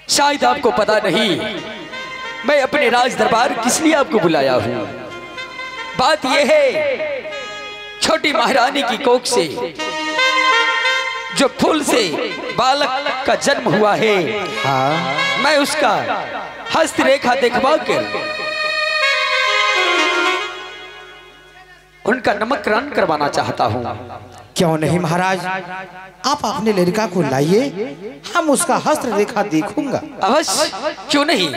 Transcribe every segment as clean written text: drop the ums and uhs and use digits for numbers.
शायद आपको पता नहीं मैं अपने राज दरबार किस लिए आपको बुलाया हूँ। बात यह है, छोटी महारानी की कोख से जो फूल से बालक का जन्म हुआ है, हाँ, मैं उसका हस्तरेखा देखवा कर उनका नामकरण करवाना चाहता हूँ। क्यों नहीं महाराज, आप अपने लड़का को लाइए, हम उसका हस्तरेखा देखूंगा। अवश्य, क्यों नहीं।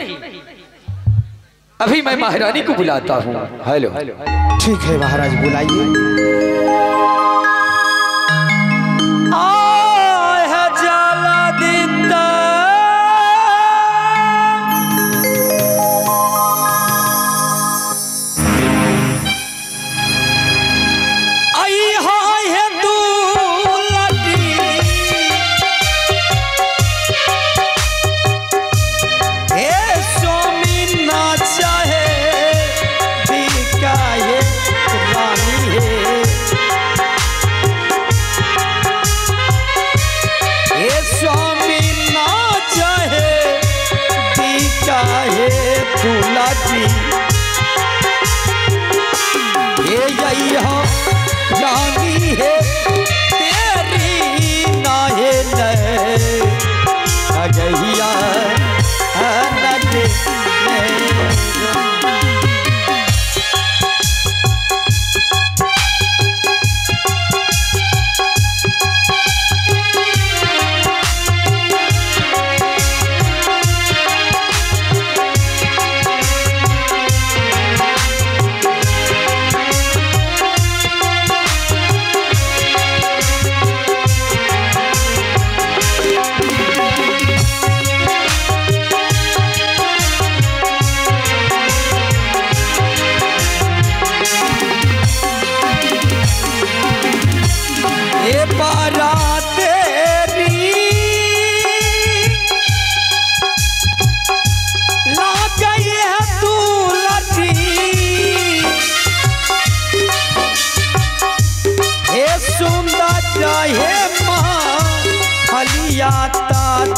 अभी मैं महारानी को बुलाता हूँ। हेलो। ठीक है महाराज, बुलाइए। रानी है तेरी नाहे अगहिया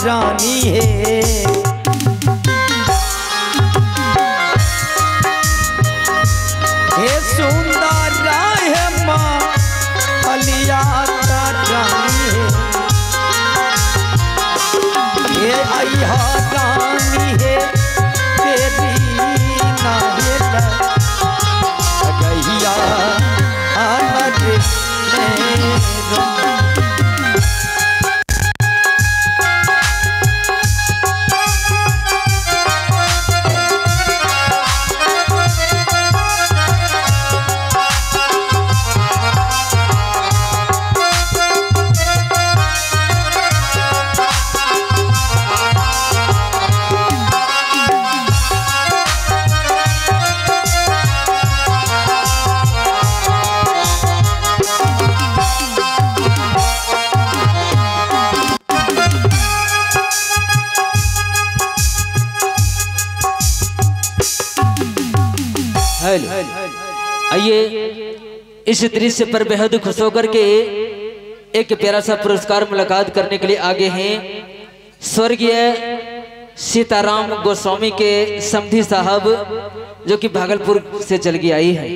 रानी है। हे सुंदर है माँ अलिया रानी है। ये अया रानी है तेरी नाहे गहिया आइए इस दृश्य पर बेहद खुश होकर के एक प्यारा सा पुरस्कार मुलाकात करने के लिए आगे हैं स्वर्गीय सीताराम गोस्वामी के समधी साहब, जो कि भागलपुर से चल के आई है।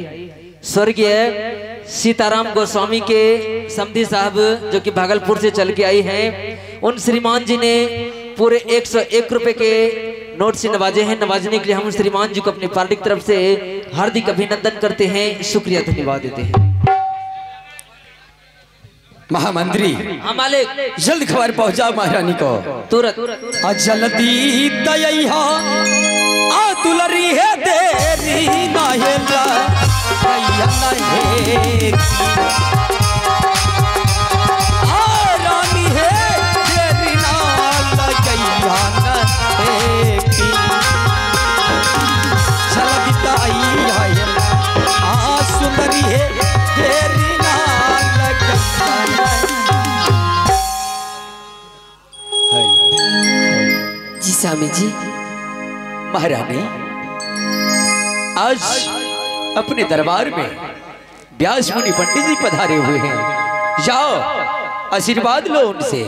स्वर्गीय सीताराम गोस्वामी के समधी साहब जो कि भागलपुर से चल के आई हैं, उन श्रीमान जी ने पूरे 101 रुपए के नोट से नवाजे हैं। नवाजने के लिए हम श्रीमान जी को अपनी पार्टी की तरफ से हार्दिक अभिनंदन करते हैं, शुक्रिया धन्यवाद देते हैं। महामंत्री, हाँ मालिक, जल्द खबर पहुंचाओ महारानी को। तुरंत जल्दी दया आ दुलरी है देरी नाहे रानी है तेरी सुंदरी है तेरी जी स्वामी जी। महारानी, आज अपने दरबार में व्यास मुनि पंडित जी पधारे हुए हैं, जाओ आशीर्वाद लो उनसे।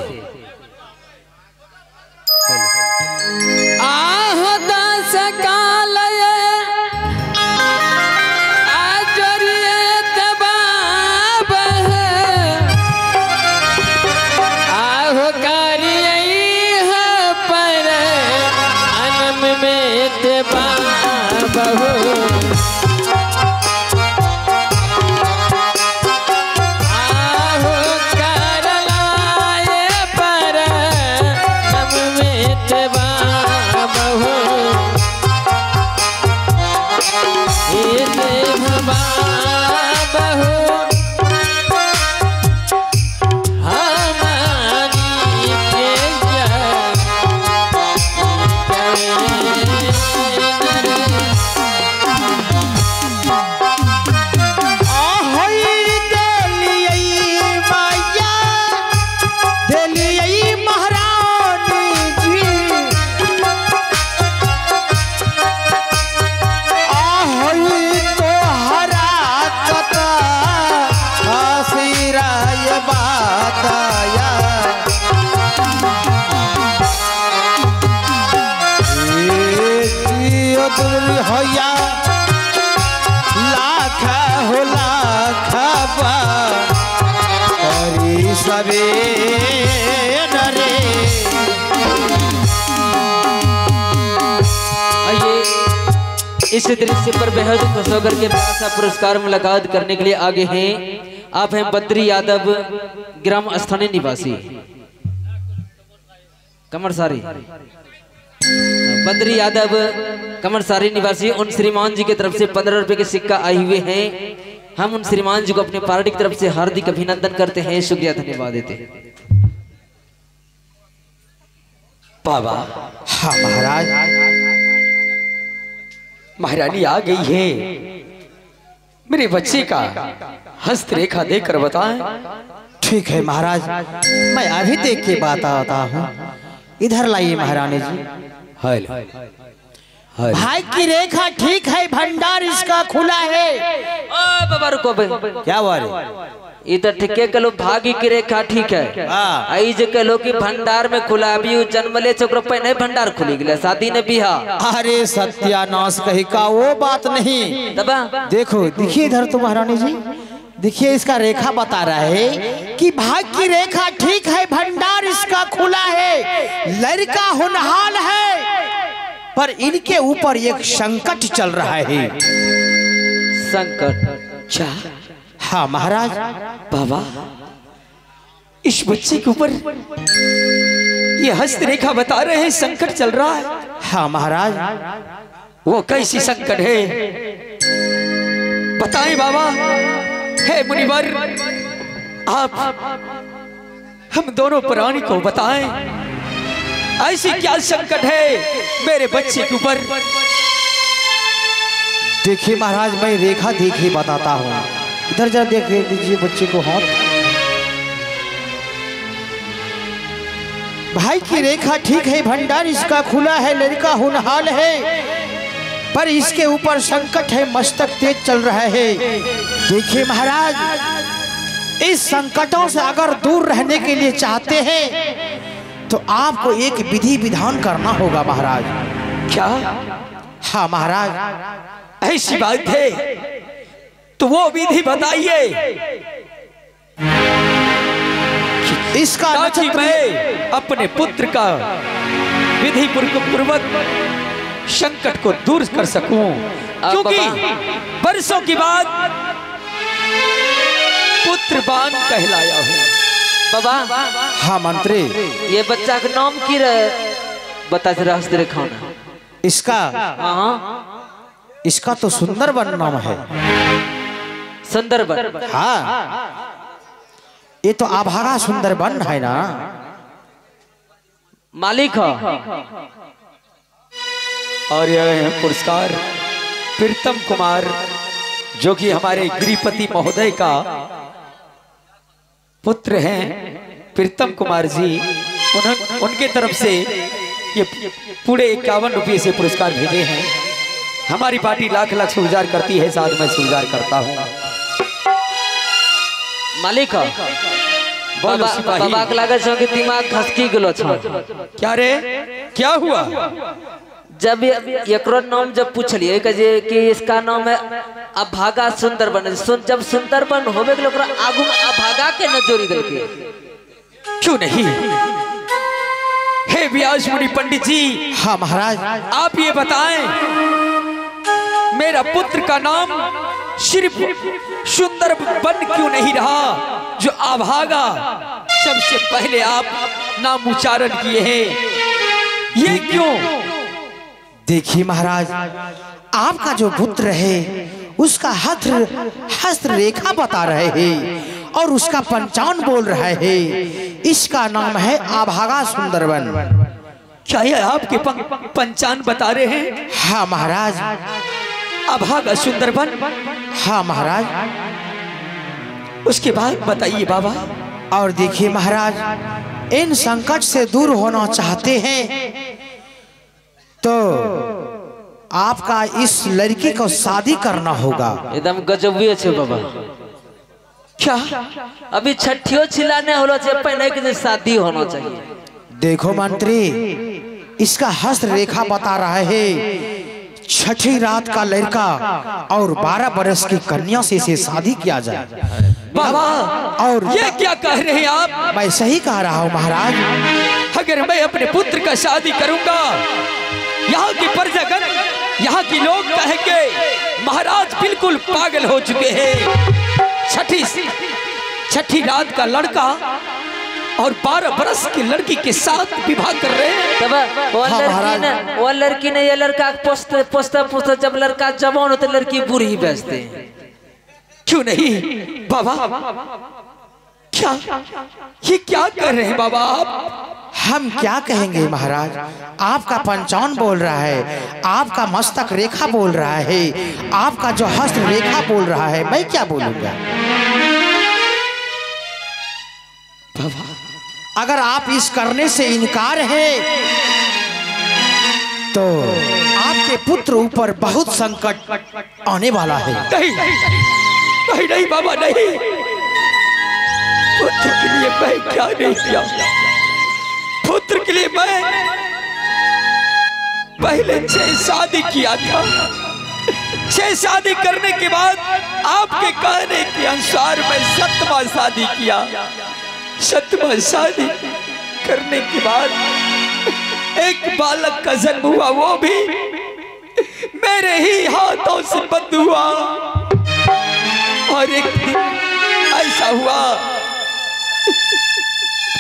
बहु आहू कर लाए पर हम मिटवा बहु भवा बहु होया लाख हो लाख हरी सबे डरे। आइए इस दृश्य पर बेहद खुश होकर के सा पुरस्कार मुलाकात करने के लिए आगे हैं आप हैं बद्री यादव ग्राम स्थानीय निवासी कमरसारी बद्री यादव कमरसारी निवासी उन श्रीमान जी की तरफ से 15 रुपए के सिक्का आए हुए हैं। हम उन श्रीमान जी को अपने पार्टी की तरफ से हार्दिक अभिनंदन करते हैं शुक्रिया धन्यवाद देते हैं। बाबा हाँ महाराज महारानी आ गई है मेरे बच्चे का हस्तरेखा देकर बताएं। ठीक है महाराज मैं अभी देख के बात आता हूँ। इधर लाइए महारानी जी। हल भाई की रेखा ठीक है भंडार इसका खुला है। ओ बाबा रुको बे क्या हुआ रे? इधर ठीके कलो भागी की रेखा ठीक है आई जे कलो कि भंडार में खुला अभी जन्मले चक्र पे नहीं भंडार खुली गया शादी ने बिहा। अरे सत्यानाश कही का वो बात नहीं। दबा देखो देखिए इधर तो महारानी जी देखिए इसका रेखा बता रहा है कि भाग की रेखा ठीक है भंडार इसका खुला है लड़का होनहार है पर इनके ऊपर एक संकट चल रहा है। संकट क्या? हाँ महाराज। बाबा इस बच्चे के ऊपर ये हस्तरेखा बता रहे हैं संकट चल रहा है। हाँ महाराज। वो कैसी संकट है बताएं बाबा। हे मुनिवर आप हम दोनों प्राणी को बताएं ऐसी क्या संकट है मेरे बच्चे के ऊपर। देखिए महाराज मैं रेखा देख ही बताता हूँ। इधर जरा देख दीजिए बच्चे को हाथ। भाई की रेखा ठीक है भंडार इसका खुला है लड़का होनहार है पर इसके ऊपर संकट है मस्तक तेज चल रहा है। देखिए महाराज इस संकटों से अगर दूर रहने के लिए चाहते हैं तो आपको एक विधि विधान करना होगा महाराज। क्या? हाँ महाराज। ऐसी बात है तो वो विधि बताइए। इसका ताकि मैं अपने पुत्र का विधि पूर्वक संकट को दूर कर सकूं क्योंकि वर्षों के बाद पुत्रवान कहलाया हूं। बाबा हाँ मंत्री ये बच्चा का नाम की बता जरा खाना इसका। हाँ इसका तो सुंदरबन नाम है। सुंदरबन। हाँ ये तो आभागा सुंदरबन है ना मालिक हो। और यह है पुरस्कार प्रीतम कुमार जो कि हमारे गृहपति महोदय का पुत्र हैं प्रीतम कुमार जी। उनके तरफ से ये पूरे 51 रुपये से पुरस्कार भेजे हैं। हमारी पार्टी लाख लाख शुक्रगुजार करती है साथ में शुक्रगुजार करता हूँ। मालिक हो बोलो सिपाही। बाबा के लागत छो कि दिमाग खसकी गेलो छो। क्या रे क्या हुआ? जब एकरो नाम जब पूछलिए कि इसका नाम है अभागा सुंदरबन जब सुंदरबन होवे के लोग आगू में अभागा के न जोड़ी देलके क्यों नहीं? हे हे व्यास मुनि पंडित जी, हाँ महाराज। आप ये बताएं, मेरा पुत्र का नाम सिर्फ सुंदर बन क्यों नहीं रहा जो अभागा सबसे पहले आप नाम उच्चारण किए हैं, ये क्यों? देखिए महाराज, आपका जो पुत्र है उसका हस्त रेखा बता रहे हैं और उसका पंचांग बोल रहे हैं। इसका नाम है अभागा सुंदरबन। क्या ये आपके पंचांग बता रहे हैं? हाँ महाराज। अभागा सुंदरबन? हाँ महाराज। उसके बाद बताइए बाबा। और देखिए महाराज, इन संकट से दूर होना चाहते हैं तो आपका इस लड़की को शादी करना होगा। एकदम गजबी अच्छे बाबा। क्या अभी छठियों छिलाने होना चाहिए, पहले के शादी होना चाहिए। देखो मंत्री, इसका हस्त रेखा बता रहा है छठी रात का लड़का और 12 बरस की कन्या से इसे शादी किया जाए। बाबा, और ये क्या कह रहे हैं आप? मैं सही कह रहा हूँ महाराज। अगर मैं अपने पुत्र का शादी करूंगा, यहाँ की प्रजागण, यहाँ के लोग कहेंगे महाराज बिल्कुल पागल हो चुके हैं। छठी रात का लड़का और 12 बरस की लड़की के साथ विवाह कर रहे हैं। तब वो लड़की ने ये लड़का पोसता जब लड़का जवान हो तो लड़की बूढ़ी बेचते हैं। क्यों नहीं बाबा? क्या ये क्या कर रहे हैं बाबा आप? हम क्या कहेंगे महाराज, आपका पंचांग बोल रहा है, आपका मस्तक रेखा बोल रहा है, आपका जो हस्त रेखा बोल रहा है, मैं क्या बोलूंगा? बाबा, अगर आप इस करने से इनकार है तो आपके पुत्र ऊपर बहुत संकट आने वाला है। नहीं नहीं नहीं बाबा, नहीं। पुत्र के लिए मैं क्या नहीं किया? पुत्र के लिए मैं पहले 6 शादी किया था। 6 शादी करने के बाद आपके कहने के अनुसार मैं 7वां शादी किया। 7वां शादी करने के बाद एक बालक का जन्म हुआ, वो भी मेरे ही हाथों से बंद हुआ। और एक दिन ऐसा हुआ,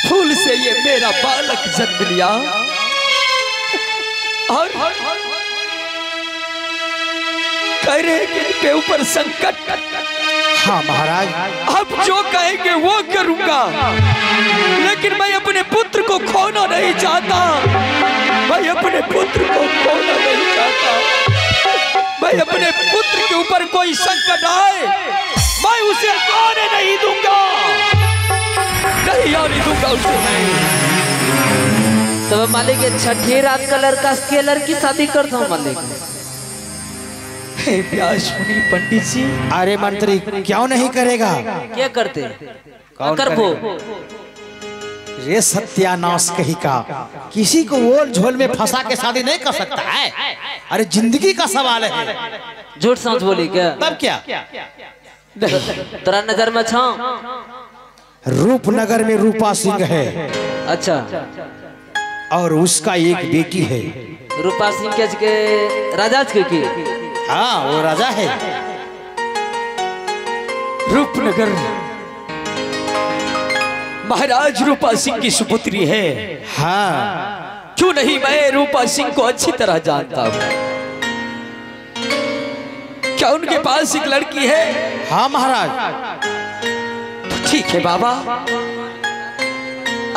फूल से ये मेरा बालक जन्म लिया और कह रहे कि इनके ऊपर संकट। हाँ महाराज। अब जो कहेंगे वो करूंगा, लेकिन मैं अपने पुत्र को खोना नहीं चाहता। मैं अपने पुत्र को खोना नहीं चाहता। मैं अपने पुत्र के ऊपर कोई संकट आए, मैं उसे आने नहीं दूंगा, नहीं आने दूंगा उसे। तो मालिक छठी रात का लड़का के लड़की शादी करता हूँ मालिक। हे व्यास मुनि पंडित जी। अरे मंत्री, क्यों नहीं करेगा? क्या करते? कौन करबो? रे सत्यानाश कही का, किसी को ओल झोल में फंसा के शादी नहीं कर सकता है। अरे जिंदगी का सवाल है। झूठ सांच बोली क्या? तब क्या? तेरा नजर में छा? रूपनगर में रूपा सिंह है। अच्छा। और उसका एक बेटी है। रूपा सिंह के राजाज के की? हाँ, वो राजा है। रूपनगर महाराज रूपा सिंह की सुपुत्री है। हाँ। क्यों नहीं, मैं रूपा सिंह को अच्छी तरह जानता हूँ। क्या उनके पास एक लड़की है? हाँ महाराज। ठीक है बाबा,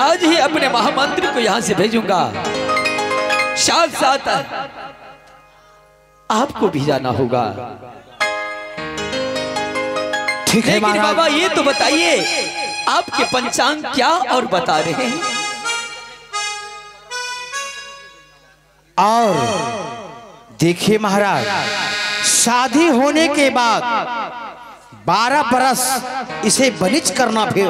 आज ही अपने महामंत्री को यहां से भेजूंगा। साथ साथ आपको भी जाना होगा। ठीक है लेकिन महाराज। बाबा ये तो बताइए, आपके पंचांग क्या और बता रहे हैं? और देखिए महाराज, शादी होने के बाद 12 बरस इसे बनिज करना फिर।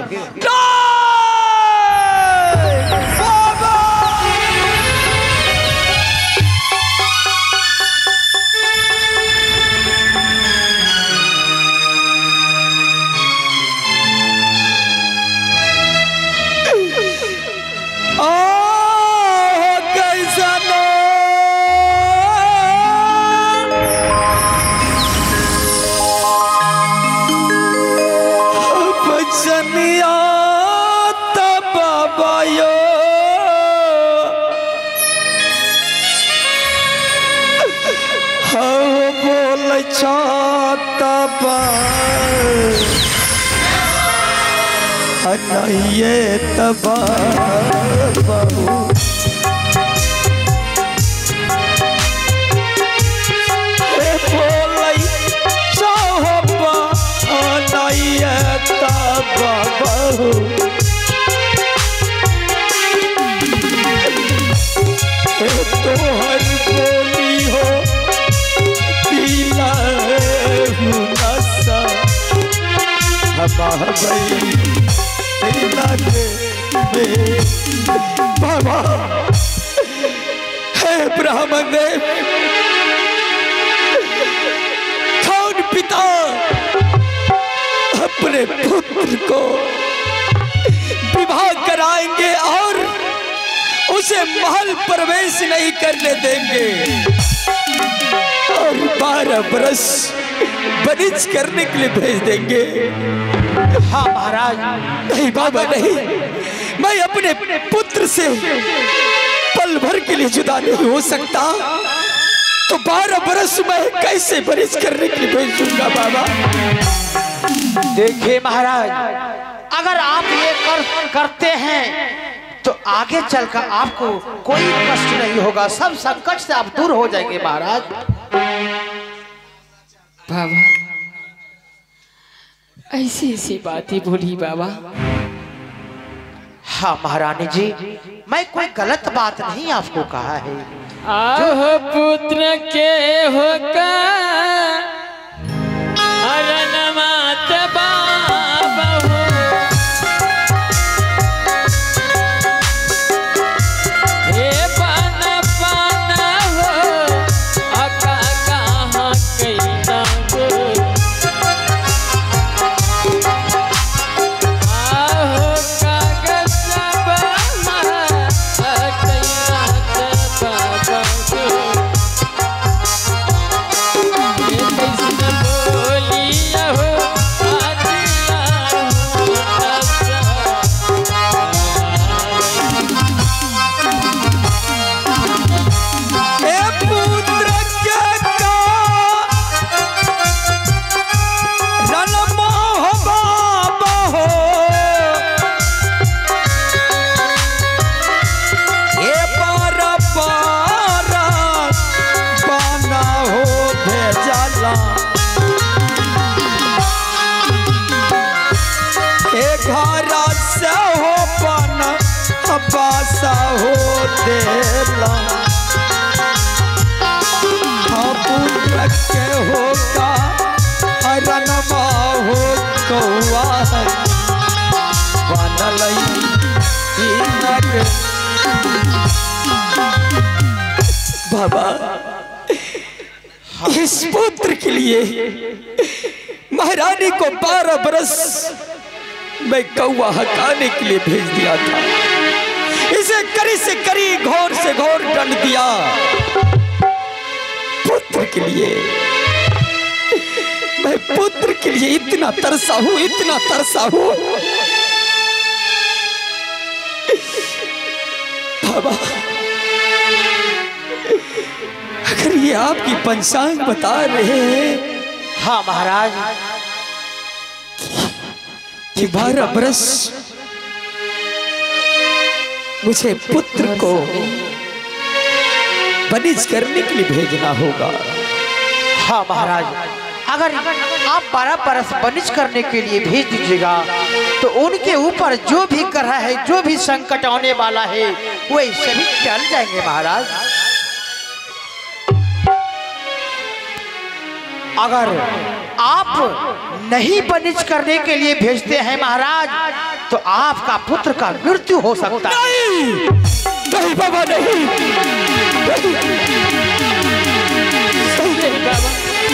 छाता ये तबा बहु बोलई चाहबा ये तबा बहु तो हर बोली हो दिला नसा बाबा हे ब्राह्मण देव, कौन पिता अपने पुत्र को विवाह कराएंगे और उसे महल प्रवेश नहीं करने देंगे और 12 बरस बनिज करने के लिए भेज देंगे? हाँ महाराज। नहीं बाबा नहीं, मैं अपने पुत्र से पल भर के लिए जुदा नहीं हो सकता, तो 12 बरस मैं कैसे बनिज करने के लिए भेज दूंगा बाबा? देखिए महाराज, अगर आप ये करते हैं तो आगे चलकर आपको कोई कष्ट नहीं होगा, सब संकट से आप दूर हो जाएंगे महाराज। बाबा ऐसी ऐसी बातें बोली बाबा। हाँ महारानी जी, मैं कोई गलत बात नहीं आपको कहा है। आहो पुत्र के होगा हरण मात बाबा हो, हे बन बन हो अका कहाँ कैना हो, आहो कागज बना कैना बाबा हो, ये कैसे बोलिया हो बासा हो देला पुत्र के होगा रनमा हो कौआ बनलई बाबा। इस पुत्र के लिए महारानी को 12 बरस मैं कौआ हटाने के लिए भेज दिया था, इसे करी से करी घोर से घोर दंड दिया। पुत्र के लिए मैं पुत्र के लिए इतना तरसा हूं, इतना तरसा हूं बाबा। अगर ये आपकी पंचांग बता रहे हैं हाँ महाराज कि 12 बरस मुझे पुत्र को बनिज करने के लिए भेजना होगा। हाँ महाराज, अगर आप 12 बरस बनिज करने के लिए भेज दीजिएगा तो उनके ऊपर जो भी ग्रह है, जो भी संकट आने वाला है, वो सभी टल जाएंगे महाराज। अगर आप नहीं बनिज करने के लिए भेजते हैं महाराज तो आपका पुत्र का मृत्यु हो सकता है। नहीं, नहीं बाबा नहीं,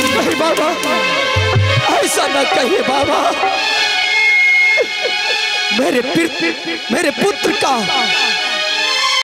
नहीं बाबा, ऐसा न कहिए बाबा। मेरे पुत्र का